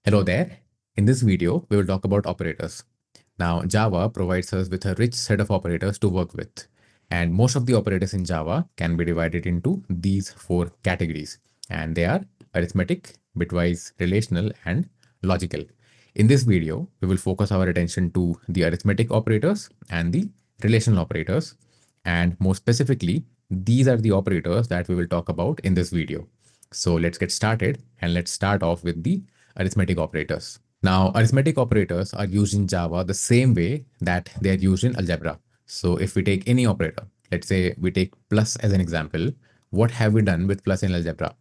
Hello there. In this video, we will talk about operators. Now, Java provides us with a rich set of operators to work with. And most of the operators in Java can be divided into these four categories. And they are arithmetic, bitwise, relational, and logical. In this video, we will focus our attention to the arithmetic operators and the relational operators. And more specifically, these are the operators that we will talk about in this video. So let's get started, and let's start off with the arithmetic operators. Now, arithmetic operators are used in Java the same way that they are used in algebra. So if we take any operator, let's say we take plus as an example, what have we done with plus in algebra?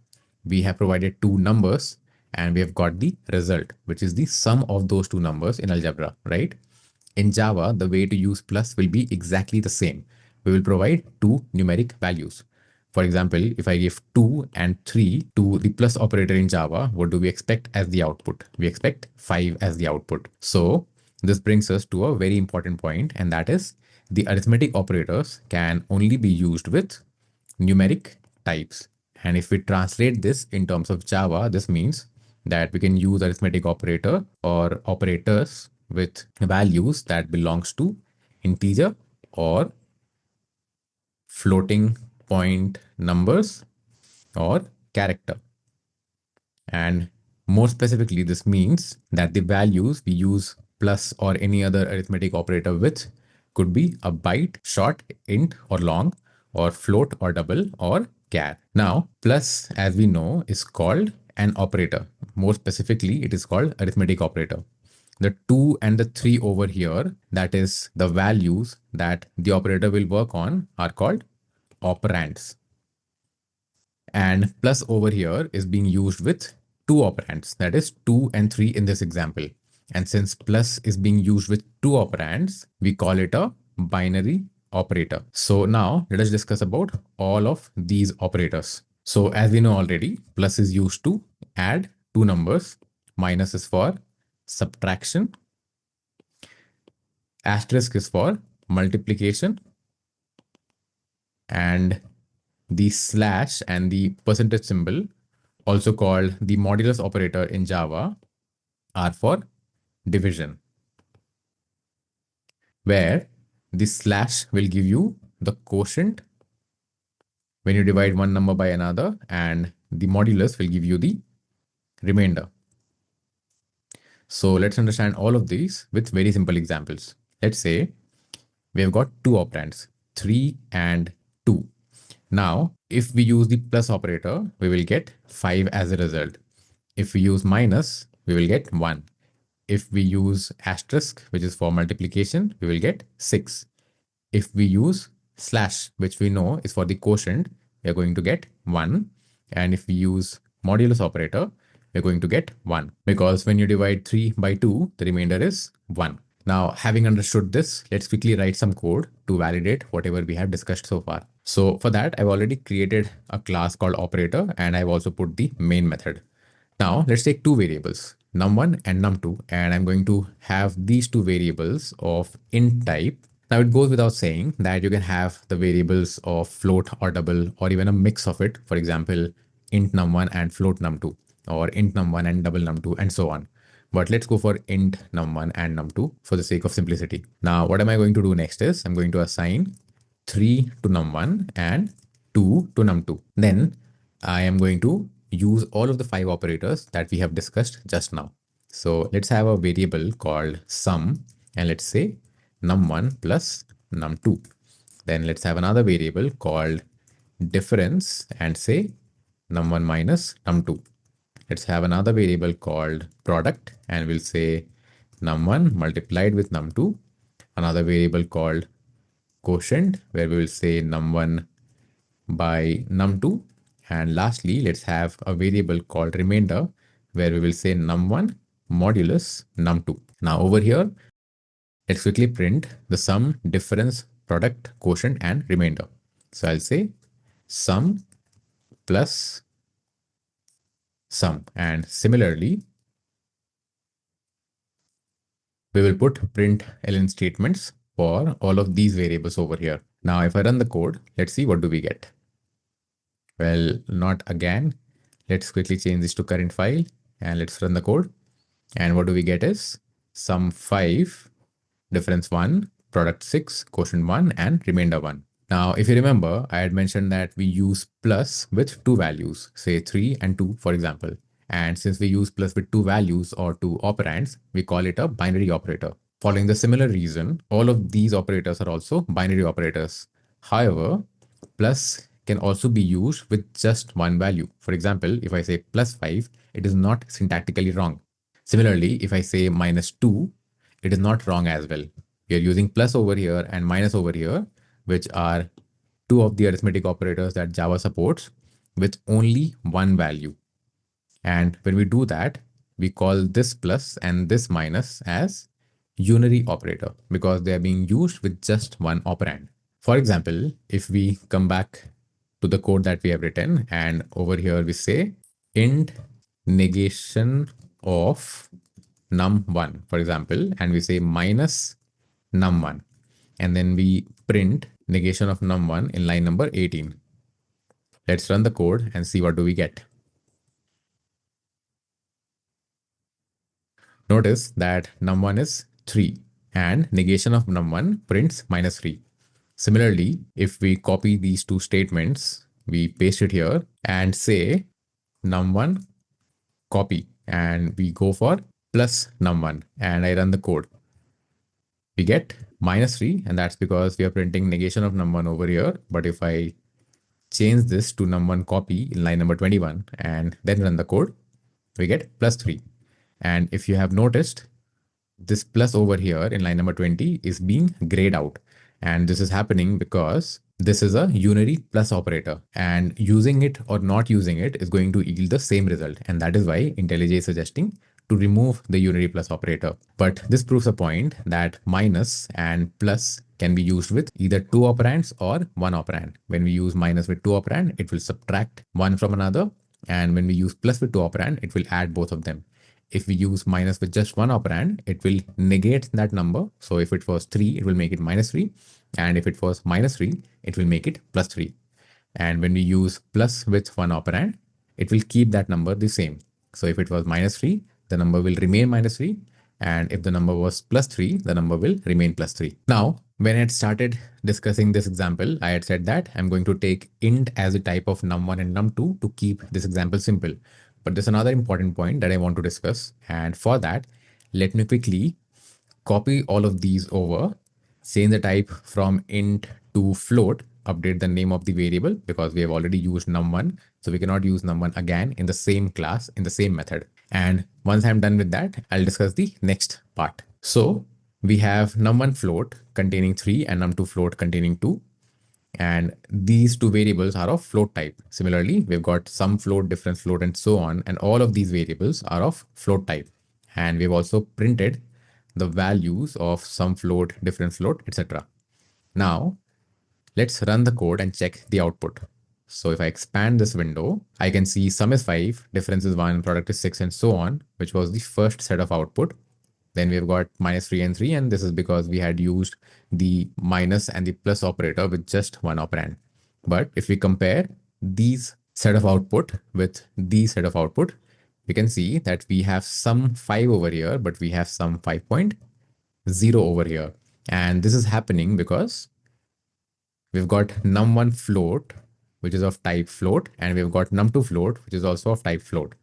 We have provided two numbers and we have got the result, which is the sum of those two numbers in algebra, right? In Java, the way to use plus will be exactly the same. We will provide two numeric values. For example, if I give 2 and 3 to the plus operator in Java, what do we expect as the output? We expect 5 as the output. So this brings us to a very important point, and that is the arithmetic operators can only be used with numeric types. And if we translate this in terms of Java, this means that we can use arithmetic operator or operators with values that belongs to integer or floating point numbers or character. And more specifically, this means that the values we use plus or any other arithmetic operator with could be a byte, short, int or long, or float or double or char. Now, plus, as we know, is called an operator. More specifically, it is called arithmetic operator. The 2 and the 3 over here, that is the values that the operator will work on, are called operands. And plus over here is being used with two operands, that is 2 and 3 in this example. And since plus is being used with two operands, we call it a binary operator. So now let us discuss about all of these operators. So as we know already, plus is used to add two numbers, minus is for subtraction, asterisk is for multiplication, and the slash and the percentage symbol, also called the modulus operator in Java, are for division, where the slash will give you the quotient when you divide one number by another, and the modulus will give you the remainder. So let's understand all of these with very simple examples. Let's say we have got two operands, 3 and 2. Now, if we use the plus operator, we will get 5 as a result. If we use minus, we will get 1. If we use asterisk, which is for multiplication, we will get 6. If we use slash, which we know is for the quotient, we are going to get 1. And if we use modulus operator, we're going to get 1. Because when you divide 3 by 2, the remainder is 1. Now, having understood this, let's quickly write some code to validate whatever we have discussed so far. So for that, I've already created a class called operator, and I've also put the main method. Now let's take two variables, num1 and num2, and I'm going to have these two variables of int type. Now it goes without saying that you can have the variables of float or double or even a mix of it. For example, int num1 and float num2, or int num1 and double num2, and so on. But let's go for int num1 and num2 for the sake of simplicity. Now what am I going to do next is I'm going to assign 3 to num1 and 2 to num2. Then I am going to use all of the 5 operators that we have discussed just now. So let's have a variable called sum, and let's say num1 plus num2. Then let's have another variable called difference and say num1 minus num2. Let's have another variable called product, and we'll say num1 multiplied with num2. Another variable called quotient, where we will say num1 by num2. And lastly, let's have a variable called remainder, where we will say num1 modulus num2. Now over here, let's quickly print the sum, difference, product, quotient, and remainder. So I'll say sum plus sum. And similarly, we will put println statements for all of these variables over here. Now, if I run the code, let's see what do we get. Well, not again. Let's quickly change this to current file and let's run the code. And what do we get is sum 5, difference 1, product 6, quotient 1, and remainder 1. Now, if you remember, I had mentioned that we use plus with two values, say 3 and 2, for example. And since we use plus with two values or two operands, we call it a binary operator. Following the similar reason, all of these operators are also binary operators. However, plus can also be used with just one value. For example, if I say plus 5, it is not syntactically wrong. Similarly, if I say minus 2, it is not wrong as well. We are using plus over here and minus over here, which are two of the arithmetic operators that Java supports with only one value. And when we do that, we call this plus and this minus as unary operator because they are being used with just one operand. For example, if we come back to the code that we have written and over here we say int negation of num1, for example, and we say minus num1, and then we print negation of num1 in line number 18. Let's run the code and see what do we get. Notice that num1 is 3 and negation of num1 prints minus 3. Similarly, if we copy these two statements, we paste it here and say num1 copy and we go for plus num1 and I run the code. We get minus 3 and that's because we are printing negation of num1 over here. But if I change this to num1 copy in line number 21 and then run the code, we get plus 3. And if you have noticed, this plus over here in line number 20 is being grayed out. And this is happening because this is a unary plus operator and using it or not using it is going to yield the same result. And that is why IntelliJ is suggesting to remove the unary plus operator. But this proves a point that minus and plus can be used with either two operands or one operand. When we use minus with two operand, it will subtract one from another. And when we use plus with two operand, it will add both of them. If we use minus with just one operand, it will negate that number. So if it was 3, it will make it minus 3. And if it was minus 3, it will make it plus 3. And when we use plus with one operand, it will keep that number the same. So if it was minus 3, the number will remain minus 3. And if the number was plus 3, the number will remain plus 3. Now, when I had started discussing this example, I had said that I'm going to take int as a type of num1 and num2 to keep this example simple. But there's another important point that I want to discuss. And for that, let me quickly copy all of these over, change the type from int to float, update the name of the variable because we have already used num1. So we cannot use num1 again in the same class, in the same method. And once I'm done with that, I'll discuss the next part. So we have num1 float containing 3 and num2 float containing 2. And these two variables are of float type. Similarly, we've got sum float, difference float, and so on. And all of these variables are of float type. And we've also printed the values of sum float, difference float, etc. Now, let's run the code and check the output. So if I expand this window, I can see sum is 5, difference is 1, product is 6, and so on, which was the first set of output. Then we've got minus 3 and 3, and this is because we had used the minus and the plus operator with just one operand. But if we compare these set of output with these set of output, we can see that we have sum 5 over here, but we have sum 5.0 over here. And this is happening because we've got num1 float, which is of type float, and we've got num2 float, which is also of type float.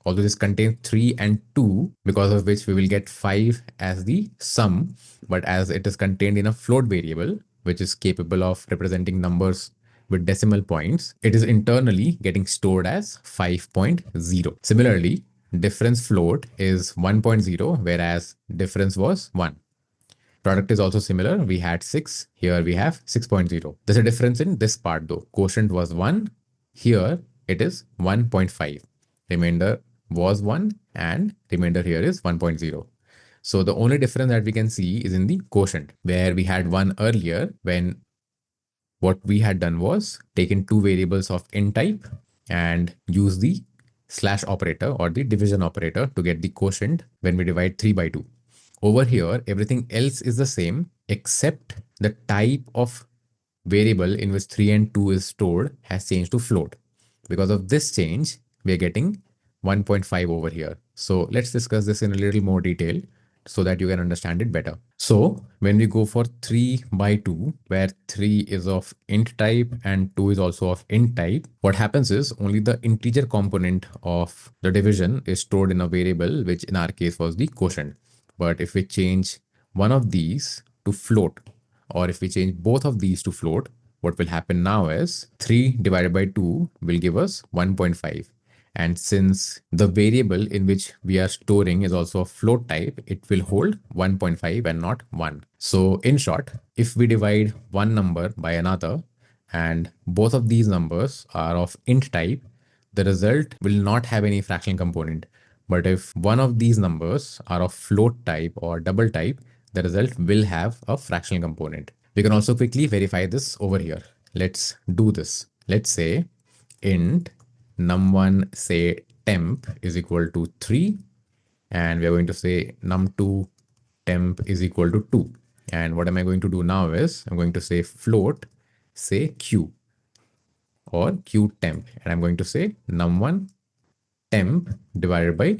Although this contains 3 and 2, because of which we will get 5 as the sum, but as it is contained in a float variable, which is capable of representing numbers with decimal points, it is internally getting stored as 5.0. Similarly, difference float is 1.0, whereas difference was 1. Product is also similar. We had 6. Here we have 6.0. There's a difference in this part though. Quotient was 1. Here it is 1.5. Remainder was 1 and remainder here is 1.0. So the only difference that we can see is in the quotient, where we had 1 earlier when what we had done was taken two variables of int type and use the slash operator or the division operator to get the quotient when we divide 3 by 2. Over here, everything else is the same except the type of variable in which 3 and 2 is stored has changed to float. Because of this change, we are getting 1.5 over here. So let's discuss this in a little more detail so that you can understand it better. So when we go for 3 by 2, where 3 is of int type and 2 is also of int type, what happens is only the integer component of the division is stored in a variable, which in our case was the quotient. But if we change one of these to float, or if we change both of these to float, what will happen now is 3 divided by 2 will give us 1.5. And since the variable in which we are storing is also a float type, it will hold 1.5 and not 1. So in short, if we divide one number by another and both of these numbers are of int type, the result will not have any fractional component. But if one of these numbers are of float type or double type, the result will have a fractional component. We can also quickly verify this over here. Let's do this. Let's say int num1 say temp is equal to 3, and we are going to say num2 temp is equal to 2. And what am I going to do now is I'm going to say float say q or q temp, and I'm going to say num1 temp divided by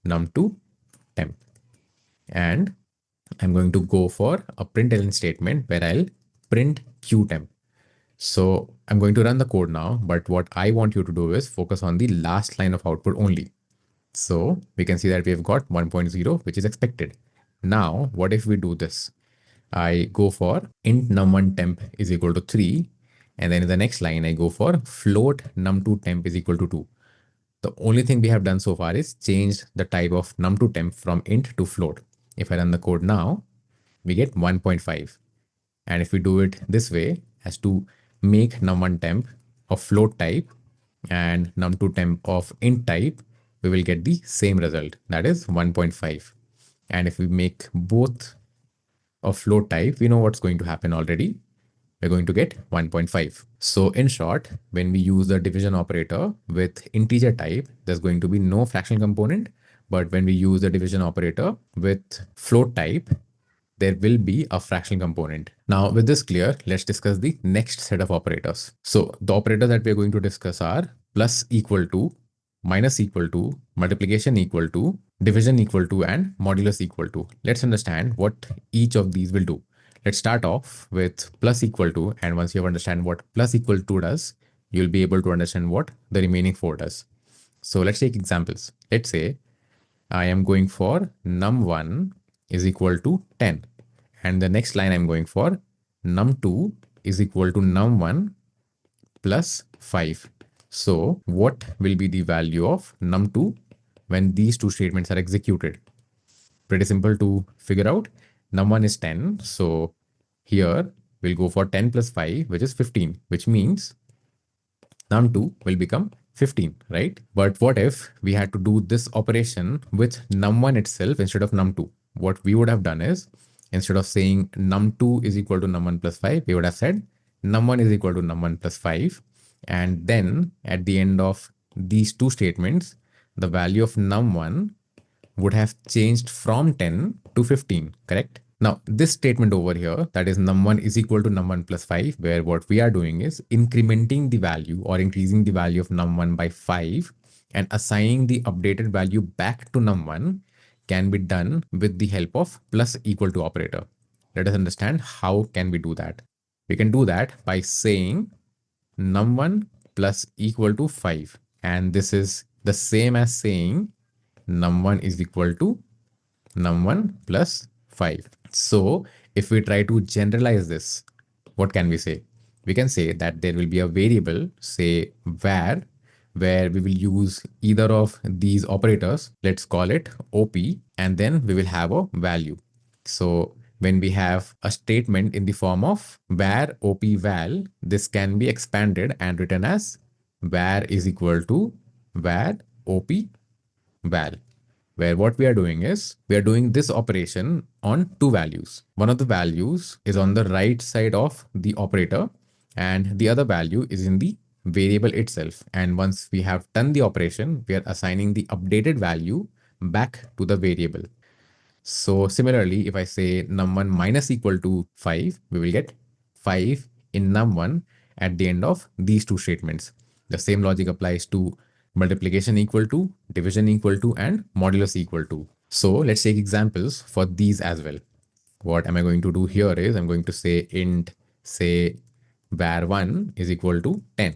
num2 temp. And I'm going to go for a println statement where I'll print q temp. So I'm going to run the code now, but what I want you to do is focus on the last line of output only. So we can see that we've got 1.0, which is expected. Now, what if we do this? I go for int num1 temp is equal to 3. And then in the next line, I go for float num2 temp is equal to 2. The only thing we have done so far is change the type of num2 temp from int to float. If I run the code now, we get 1.5. And if we do it this way, as to make num1 temp of float type and num2 temp of int type, we will get the same result, that is 1.5. And if we make both of float type, we know what's going to happen already. We're going to get 1.5. So in short, when we use the division operator with integer type, there's going to be no fractional component. But when we use the division operator with float type, there will be a fractional component. Now, with this clear, let's discuss the next set of operators. So the operators that we're going to discuss are plus equal to, minus equal to, multiplication equal to, division equal to, and modulus equal to. Let's understand what each of these will do. Let's start off with plus equal to, and once you understand what plus equal to does, you'll be able to understand what the remaining 4 does. So let's take examples. Let's say I am going for num1 is equal to 10. And the next line I'm going for num2 is equal to num1 plus 5. So what will be the value of num2 when these two statements are executed? Pretty simple to figure out. Num1 is 10. So here we'll go for 10 plus 5, which is 15, which means num2 will become 15, right? But what if we had to do this operation with num1 itself instead of num2? What we would have done is, instead of saying num2 is equal to num1 plus 5, we would have said num1 is equal to num1 plus 5. And then at the end of these two statements, the value of num1 would have changed from 10 to 15, correct? Now, this statement over here, that is num1 is equal to num1 plus 5, where what we are doing is incrementing the value or increasing the value of num1 by 5 and assigning the updated value back to num1 can be done with the help of plus equal to operator. Let us understand how can we do that. We can do that by saying num1 plus equal to 5. And this is the same as saying num1 is equal to num1 plus 5. So if we try to generalize this, what can we say? We can say that there will be a variable, say var, where we will use either of these operators. Let's call it OP, and then we will have a value. So when we have a statement in the form of var OP val, this can be expanded and written as var is equal to var OP val, where what we are doing is we are doing this operation on two values. One of the values is on the right side of the operator and the other value is in the variable itself. And once we have done the operation, we are assigning the updated value back to the variable. So similarly, if I say num1 minus equal to 5, we will get 5 in num1 at the end of these two statements. The same logic applies to multiplication equal to, division equal to, and modulus equal to. So let's take examples for these as well. What am I going to do here is I'm going to say int, say var1 is equal to 10.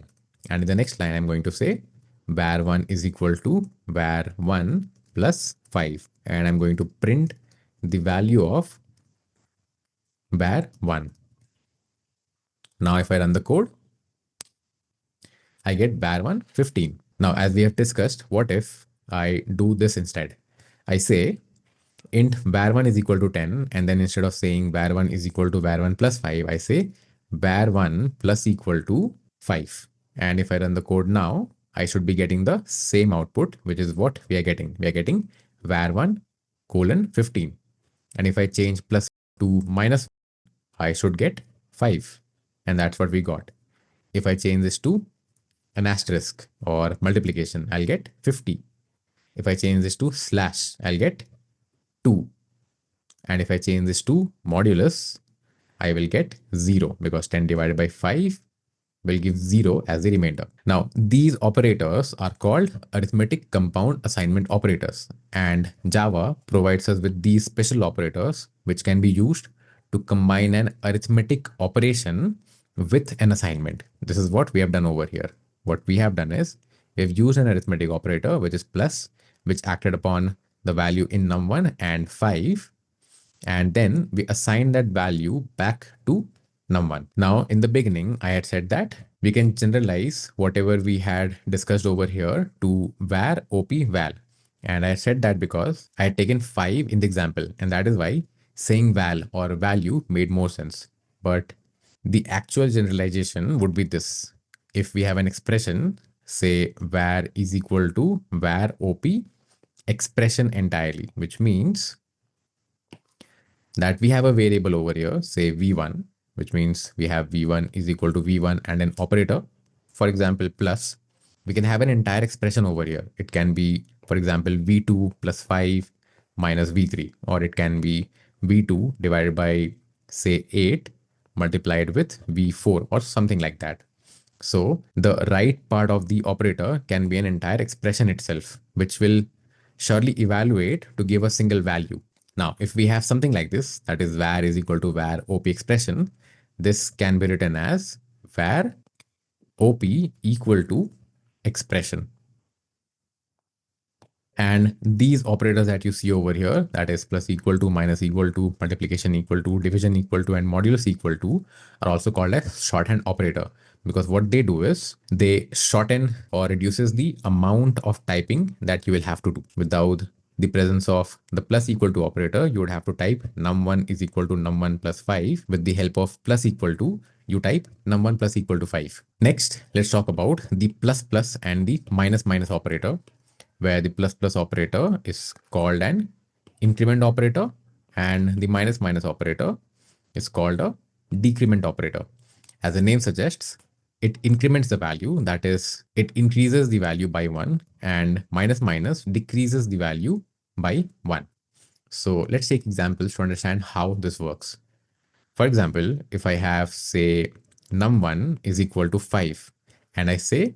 And in the next line, I'm going to say var1 is equal to var1 plus 5. And I'm going to print the value of var1. Now, if I run the code, I get var1 15. Now, as we have discussed, what if I do this instead? I say int var1 is equal to 10, and then instead of saying var1 is equal to var1 plus 5, I say var1 plus equal to 5. And if I run the code now, I should be getting the same output, which is what we are getting. We are getting var1 colon 15. And if I change plus to minus, I should get 5. And that's what we got. If I change this to an asterisk or multiplication, I'll get 50. If I change this to slash, I'll get 2. And if I change this to modulus, I will get 0 because 10 divided by 5 will give 0 as the remainder. Now, these operators are called arithmetic compound assignment operators, and Java provides us with these special operators which can be used to combine an arithmetic operation with an assignment. This is what we have done over here. What we have done is we've used an arithmetic operator, which is plus, which acted upon the value in num1 and 5, and then we assign that value back to num1. Now, in the beginning, I had said that we can generalize whatever we had discussed over here to var, op, val. And I said that because I had taken 5 in the example, and that is why saying val or value made more sense. But the actual generalization would be this. If we have an expression, say var is equal to var op expression entirely, which means that we have a variable over here, say v1, which means we have v1 is equal to v1 and an operator, for example, plus. We can have an entire expression over here. It can be, for example, v2 plus 5 minus v3, or it can be v2 divided by, say, 8 multiplied with v4 or something like that. So the right part of the operator can be an entire expression itself, which will surely evaluate to give a single value. Now, if we have something like this, that is var is equal to var op expression, this can be written as var op equal to expression. And these operators that you see over here, that is plus equal to, minus equal to, multiplication equal to, division equal to, and modulus equal to, are also called as shorthand operator, because what they do is they shorten or reduces the amount of typing that you will have to do. Without the presence of the plus equal to operator, you would have to type num1 is equal to num1 plus 5. With the help of plus equal to, you type num1 plus equal to 5. Next, let's talk about the plus plus and the minus minus operator, where the plus plus operator is called an increment operator and the minus minus operator is called a decrement operator. As the name suggests, it increments the value, that is, it increases the value by 1, and minus minus decreases the value by 1. So let's take examples to understand how this works. For example, if I have, say, num1 is equal to 5 and I say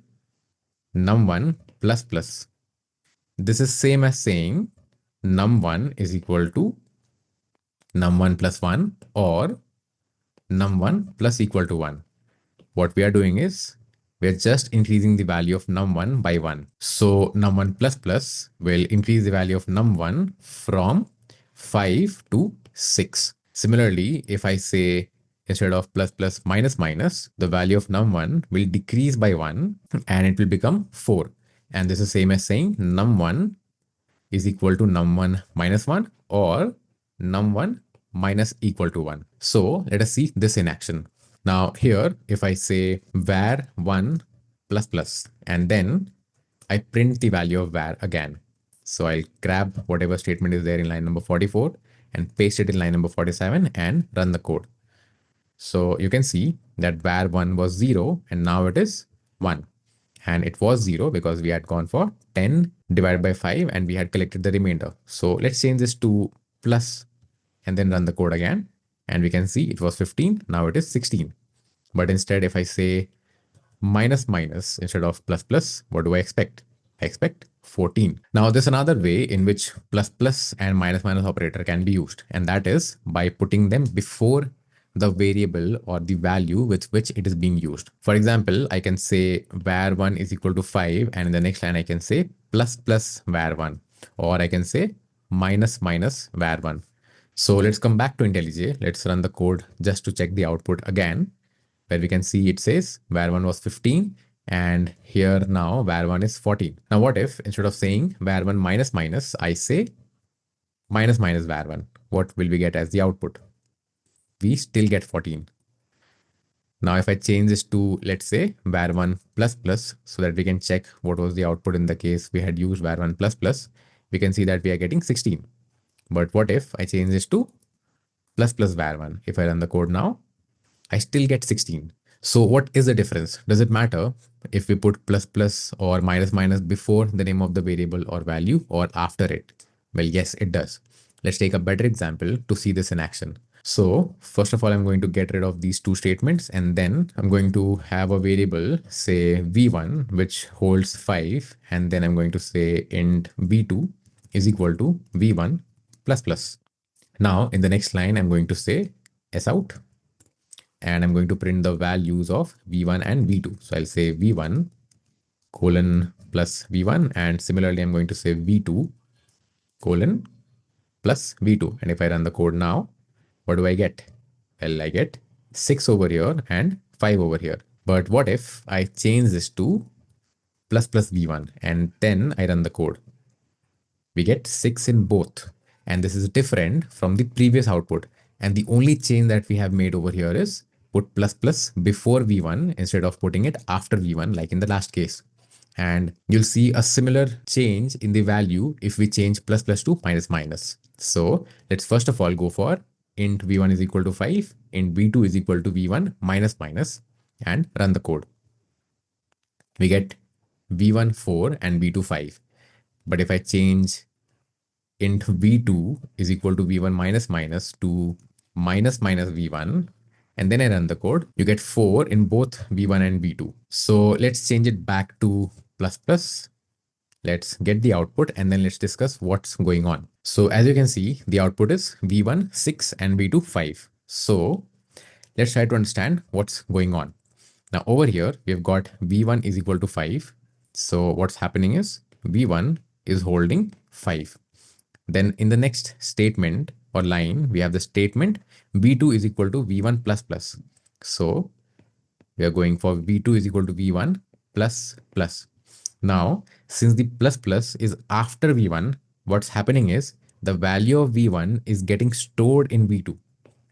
num1 plus plus, this is same as saying num1 is equal to num1 plus 1 or num1 plus equal to 1. What we are doing is we're just increasing the value of num1 by 1. So num1 plus plus will increase the value of num1 from 5 to 6. Similarly, if I say instead of plus plus minus minus, the value of num1 will decrease by 1 and it will become 4. And this is same as saying num1 is equal to num1 minus 1 or num1 minus equal to 1. So let us see this in action. Now here, if I say var1 plus plus, and then I print the value of var again. So I'll grab whatever statement is there in line number 44 and paste it in line number 47 and run the code. So you can see that var1 was 0 and now it is 1. And it was 0 because we had gone for 10 divided by 5 and we had collected the remainder. So let's change this to plus and then run the code again. And we can see it was 15. Now it is 16. But instead, if I say minus minus instead of plus plus, what do I expect? I expect 14. Now there's another way in which plus plus and minus minus operator can be used, and that is by putting them before the variable or the value with which it is being used. For example, I can say var1 is equal to 5, and in the next line I can say plus plus var1, or I can say minus minus var1. So let's come back to IntelliJ. Let's run the code just to check the output again, where we can see it says var1 was 15, and here now var1 is 14. Now what if instead of saying var1 minus minus, I say minus minus var1? What will we get as the output? We still get 14. Now if I change this to, let's say, var1 plus plus, so that we can check what was the output in the case we had used var1 plus plus, we can see that we are getting 16. But what if I change this to plus plus var1? If I run the code now, I still get 16. So what is the difference? Does it matter if we put plus plus or minus minus before the name of the variable or value or after it? Well, yes, it does. Let's take a better example to see this in action. So first of all, I'm going to get rid of these two statements, and then I'm going to have a variable, say v1, which holds 5. And then I'm going to say int v2 is equal to v1 plus plus. Now in the next line, I'm going to say sout, and I'm going to print the values of v1 and v2. So I'll say v1 colon plus v1, and similarly I'm going to say v2 colon plus v2. And if I run the code now, what do I get? Well, I get 6 over here and 5 over here. But what if I change this to plus plus v1 and then I run the code? We get 6 in both. And this is different from the previous output. And the only change that we have made over here is put plus plus before v1 instead of putting it after v1 like in the last case. And you'll see a similar change in the value if we change plus plus to minus minus. So let's first of all go for int v1 is equal to 5, int v2 is equal to v1 minus minus, and run the code. We get v1 4 and v2 5. But if I change int v2 is equal to v1 minus minus to minus minus v1, and then I run the code, you get 4 in both v1 and v2. So let's change it back to plus plus. Let's get the output, and then let's discuss what's going on. So as you can see, the output is v1 6 and v2 5. So let's try to understand what's going on. Now over here, we've got v1 is equal to 5. So what's happening is v1 is holding 5. Then in the next statement or line, we have the statement v2 is equal to v1 plus plus. So we are going for v2 is equal to v1 plus plus. Now, since the plus plus is after v1, what's happening is the value of v1 is getting stored in v2.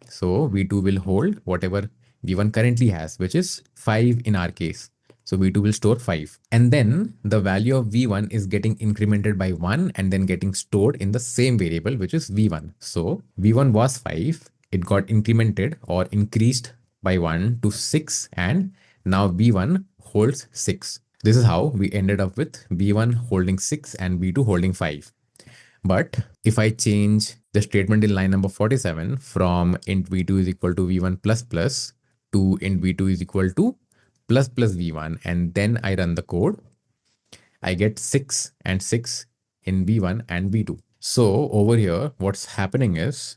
So v2 will hold whatever v1 currently has, which is 5 in our case. So v2 will store 5. And then the value of v1 is getting incremented by 1 and then getting stored in the same variable, which is v1. So v1 was 5. It got incremented or increased by 1 to 6, and now v1 holds 6. This is how we ended up with v1 holding 6 and v2 holding 5. But if I change the statement in line number 47 from int v2 is equal to v1 plus plus to int v2 is equal to plus plus v1, and then I run the code, I get 6 and 6 in v1 and v2. So over here, what's happening is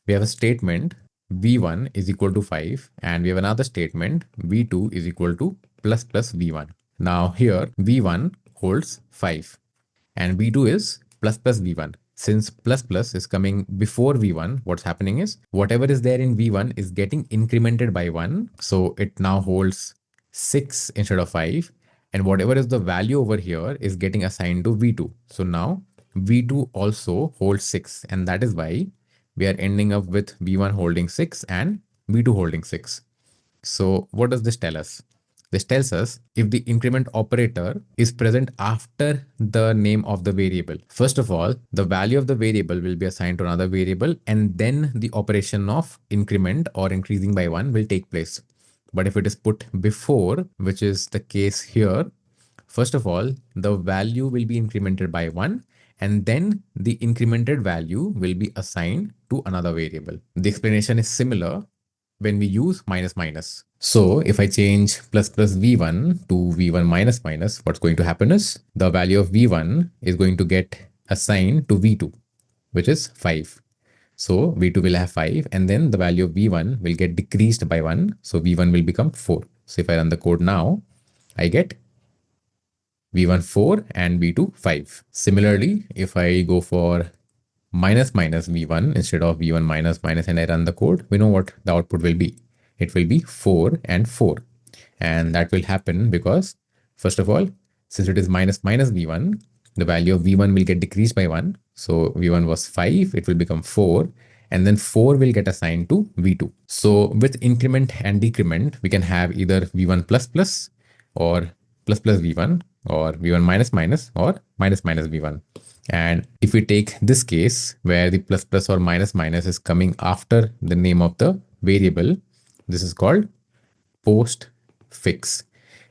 we have a statement v1 is equal to 5, and we have another statement v2 is equal to plus plus v1. Now here v1 holds 5 and v2 is plus plus v1. Since plus plus is coming before v1, what's happening is whatever is there in v1 is getting incremented by 1. So it now holds 6 instead of 5, and whatever is the value over here is getting assigned to v2. So now v2 also holds 6, and that is why we are ending up with v1 holding 6 and v2 holding 6. So what does this tell us? This tells us if the increment operator is present after the name of the variable. First of all, the value of the variable will be assigned to another variable, and then the operation of increment or increasing by 1 will take place. But if it is put before, which is the case here, first of all, the value will be incremented by 1, and then the incremented value will be assigned to another variable. The explanation is similar when we use minus minus. So if I change plus plus v1 to v1 minus minus, what's going to happen is the value of v1 is going to get assigned to v2, which is 5. So v2 will have 5, and then the value of v1 will get decreased by 1. So v1 will become 4. So if I run the code now, I get v1 4 and v2 5. Similarly, if I go for minus minus v1 instead of v1 minus minus and I run the code, we know what the output will be. It will be 4 and 4. And that will happen because, first of all, since it is minus minus v1, the value of v1 will get decreased by 1. So v1 was 5, it will become 4. And then 4 will get assigned to v2. So with increment and decrement, we can have either v1 plus plus or plus plus v1 or v1 minus minus or minus minus v1. And if we take this case where the plus plus or minus minus is coming after the name of the variable, this is called postfix.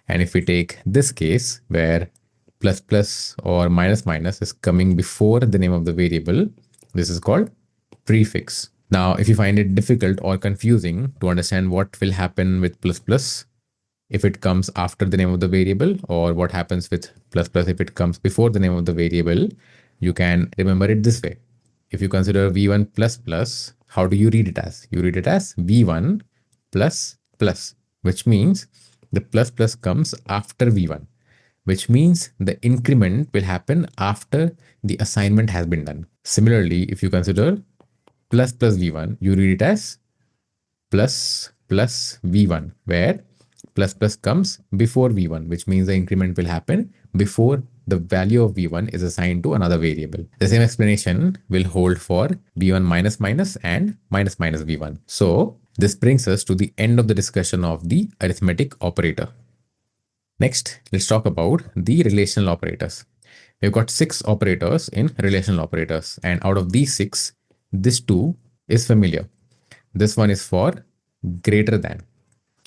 And if we take this case where plus plus or minus minus is coming before the name of the variable, this is called prefix. Now, if you find it difficult or confusing to understand what will happen with plus plus if it comes after the name of the variable, or what happens with plus plus if it comes before the name of the variable, you can remember it this way. If you consider v1 plus plus, how do you read it as? You read it as v1 plus plus, which means the plus plus comes after v1, which means the increment will happen after the assignment has been done. Similarly, if you consider plus plus v1, you read it as plus plus v1, where plus plus comes before v1, which means the increment will happen before the value of v1 is assigned to another variable. The same explanation will hold for v1 minus minus and minus minus v1. So this brings us to the end of the discussion of the arithmetic operator. Next, let's talk about the relational operators. We've got 6 operators in relational operators, and out of these 6, this 2 is familiar. This one is for greater than,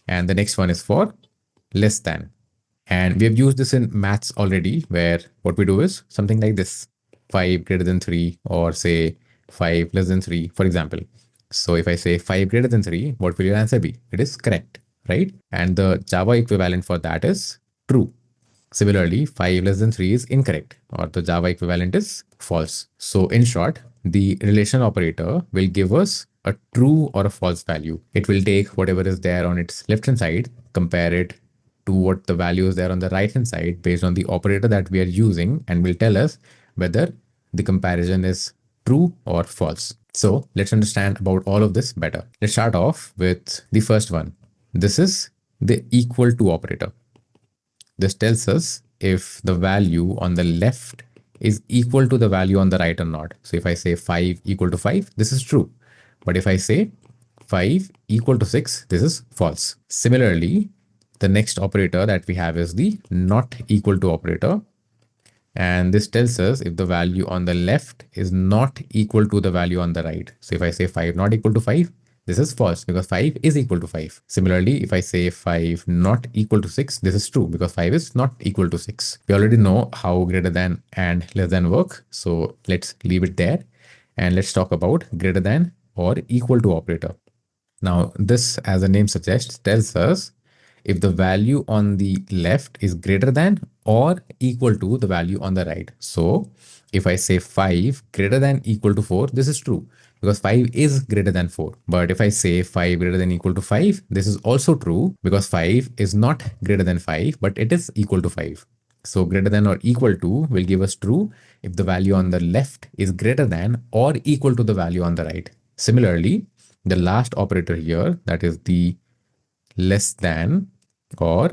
and the next one is for less than. And we have used this in maths already, where what we do is something like this: 5 greater than 3, or say 5 less than 3, for example. So if I say 5 greater than 3, what will your answer be? It is correct, right? And the Java equivalent for that is true. Similarly, 5 less than 3 is incorrect, or the Java equivalent is false. So in short, the relational operator will give us a true or a false value. It will take whatever is there on its left hand side, compare it to what the value is there on the right hand side based on the operator that we are using, and will tell us whether the comparison is true or false. So let's understand about all of this better. Let's start off with the first one. This is the equal to operator. This tells us if the value on the left is equal to the value on the right or not. So if I say 5 equal to 5, this is true. But if I say 5 equal to 6, this is false. Similarly, the next operator that we have is the not equal to operator. And this tells us if the value on the left is not equal to the value on the right. So if I say 5 not equal to 5, this is false because 5 is equal to 5. Similarly, if I say 5 not equal to 6, this is true because 5 is not equal to 6. We already know how greater than and less than work. So let's leave it there. And let's talk about greater than or equal to operator. Now, this, as the name suggests, tells us if the value on the left is greater than or equal to the value on the right. So if I say 5 greater than equal to 4, this is true because 5 is greater than 4. But if I say 5 greater than equal to 5, this is also true because 5 is not greater than 5, but it is equal to 5. So greater than or equal to will give us true if the value on the left is greater than or equal to the value on the right. Similarly, the last operator here, that is the less than or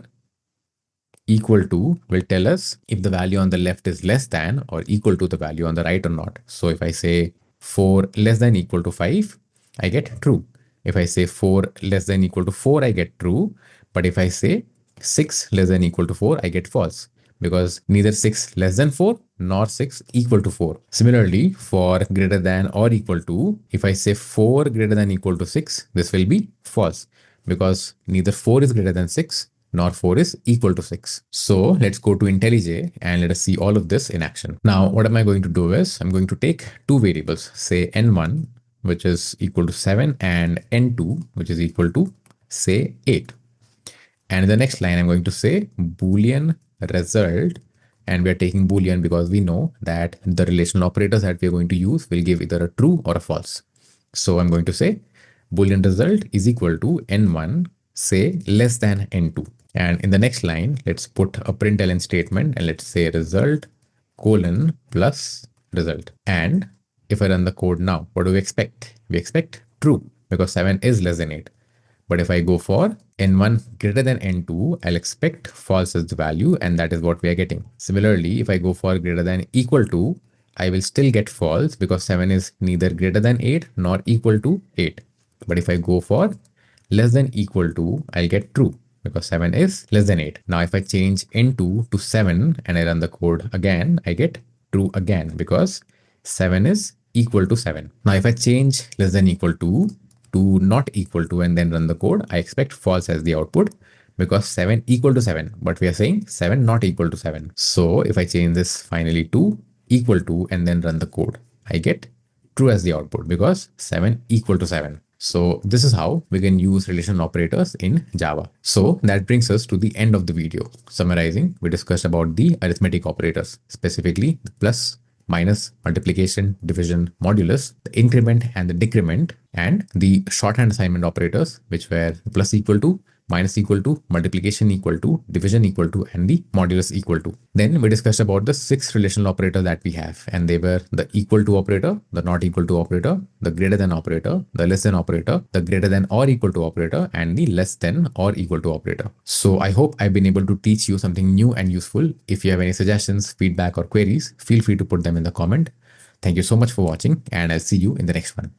equal to, will tell us if the value on the left is less than or equal to the value on the right or not. So if I say 4 less than equal to 5, I get true. If I say 4 less than equal to 4, I get true. But if I say 6 less than equal to 4, I get false because neither 6 less than 4 nor 6 equal to 4. Similarly, for greater than or equal to, if I say 4 greater than equal to 6, this will be false because neither 4 is greater than 6 nor 4 is equal to 6. So let's go to IntelliJ and let us see all of this in action. Now, what am I going to do is I'm going to take two variables, say n1, which is equal to 7, and n2, which is equal to, say, 8. And in the next line, I'm going to say Boolean result. And we are taking Boolean because we know that the relational operators that we are going to use will give either a true or a false. So I'm going to say Boolean result is equal to n1, say less than n2. And in the next line, let's put a println statement and let's say result colon plus result. And if I run the code now, what do we expect? We expect true because 7 is less than 8. But if I go for n1 greater than n2, I'll expect false as the value, and that is what we are getting. Similarly, if I go for greater than equal to, I will still get false because 7 is neither greater than 8 nor equal to 8. But if I go for less than equal to, I'll get true because 7 is less than 8. Now, if I change n2 to 7 and I run the code again, I get true again because 7 is equal to 7. Now, if I change less than equal to not equal to and then run the code, I expect false as the output because 7 equal to 7, but we are saying 7 not equal to 7. So if I change this finally to equal to and then run the code, I get true as the output because 7 equal to 7. So this is how we can use relational operators in Java. So that brings us to the end of the video. Summarizing, we discussed about the arithmetic operators, specifically the plus, minus, multiplication, division, modulus, the increment and the decrement, and the shorthand assignment operators, which were plus equal to, minus equal to, multiplication equal to, division equal to, and the modulus equal to. Then we discussed about the 6 relational operators that we have, and they were the equal to operator, the not equal to operator, the greater than operator, the less than operator, the greater than or equal to operator, and the less than or equal to operator. So I hope I've been able to teach you something new and useful. If you have any suggestions, feedback, or queries, feel free to put them in the comment. Thank you so much for watching, and I'll see you in the next one.